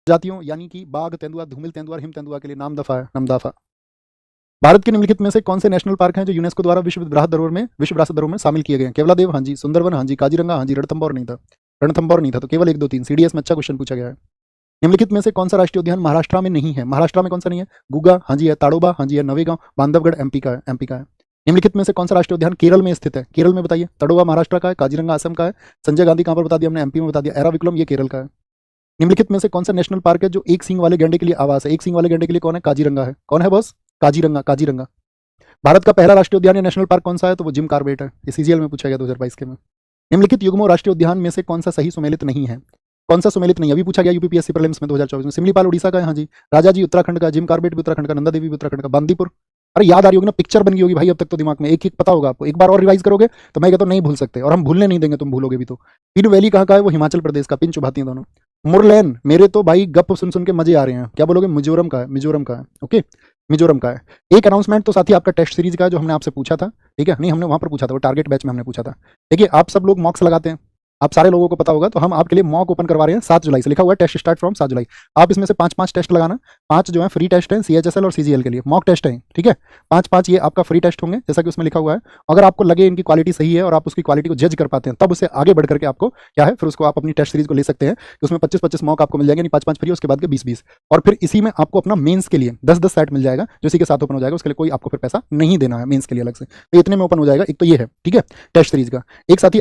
जातियों यानी कि बाघ, तेंदुआ, धूमिल तेंदुआ, हिम तेंदुआ के लिए नाम दफा है, नामदफा। भारत के निम्नलिखित में से कौन से नेशनल पार्क हैं जो यूनेस्को द्वारा विश्व विरासत धरोहर में शामिल किए गए हैं? केवलादेव, हाँ जी। सुंदरवन, हाँ जी। काजीरंगा, हाँ जी। रणथंभौर नहीं था, तो केवल 1 2 3। सीडीएस में अच्छा क्वेश्चन पूछा गया है। निम्नलिखित में से कौन सा राष्ट्रीय उद्यान महाराष्ट्र में नहीं है? महाराष्ट्र में कौन सा नहीं है? गुगा, हाँ जी है। ताड़ोबा, हाँ जी है। नवेगांव, बांधवगढ़ एमपी का है, एमपी का है। निम्नलिखित में से कौन सा राष्ट्रीय उद्यान केरल में स्थित है? केरल में बताइए। तड़ोबा महाराष्ट्र का है, काजीरंगा असम का है, संजय गांधी कहाँ पर बता दिया हमने? एमपी में बता दिया। एराविकुलम ये केरल का है। निम्नलिखित में से कौन सा नेशनल पार्क है जो एक सींग वाले गैंडे के लिए आवास है? एक सींग वाले गैंडे के लिए कौन है? काजीरंगा है। कौन है बॉस? काजीरंगा, काजीरंगा। भारत का पहला राष्ट्रीय उद्यान या नेशनल पार्क कौन सा है? तो वो जिम कॉर्बेट है। ये सीजीएल में पूछा गया 2022 के में। निम्नलिखित युग्मों राष्ट्रीय उद्यान में से कौन सा सही सुमेलित नहीं है? कौन सा सुमेलित नहीं? अभी पूछा गया यूपीपीएससी प्रीलिम्स में 2024 में। सिमलीपाल उड़ीसा का है, हाँ जी। राजा जी उत्तराखंड का, जिम कॉर्बेट भी उत्तराखंड का, नंदा देवी भी उत्तराखंड का, बांदीपुर। अरे याद आ रही होगी ना, पिक्चर बन गई होगी भाई अब तक तो दिमाग में, एक एक पता होगा आपको। एक बार और रिवाइज करोगे तो मैं कहता हूँ नहीं भूल सकते, और हम भूलने नहीं देंगे, तुम भूलोगे भी तो। पिन वैली कहाँ का है? वो हिमाचल प्रदेश का। पिन चुभाती हैं दोनों। मुरलैन, मेरे तो भाई गप सुन सुन के मजे आ रहे हैं। क्या बोलोगे? मिजोरम का है, मिजोरम का है। ओके, मिजोरम का है। एक अनाउंसमेंट तो साथी आपका टेस्ट सीरीज का है जो हमने आपसे पूछा था, ठीक है? नहीं, हमने वहां पर पूछा था, वो टारगेट बैच में हमने पूछा था। देखिए आप सब लोग मॉक्स लगाते हैं, आप सारे लोगों को पता होगा, तो हम आपके लिए मॉक ओपन करवा रहे हैं 7 जुलाई से। लिखा हुआ है टेस्ट स्टार्ट फ्रॉम 7 जुलाई। आप इसमें से 5 5 टेस्ट लगाना। 5 जो है फ्री टेस्ट हैं सीएचएसएल और सीजीएल के लिए, मॉक टेस्ट हैं, ठीक है? 5 5 ये आपका फ्री टेस्ट होंगे, जैसा कि उसमें लिखा हुआ है। अगर आपको लगे इनकी क्वालिटी सही है और आप उसकी क्वालिटी को जज कर पाते हैं, तब उसे आगे बढ़ करके आपको क्या है, फिर उसको आप अपनी टेस्ट सीरीज को ले सकते हैं। उसमें 25 25 मॉक आपको मिल जाएंगे, नहीं 5 5 फ्री, उसके बाद के 20 20। और फिर इसी में आपको अपना मेंस के लिए 10 10 सेट मिल जाएगा, जो इसी के साथ ओपन हो जाएगा। उसके लिए कोई आपको फिर पैसा नहीं देना है मेंस के लिए अलग से, तो इतने में ओपन हो जाएगा। एक तो ये है, ठीक है, टेस्ट सीरीज का। एक साथी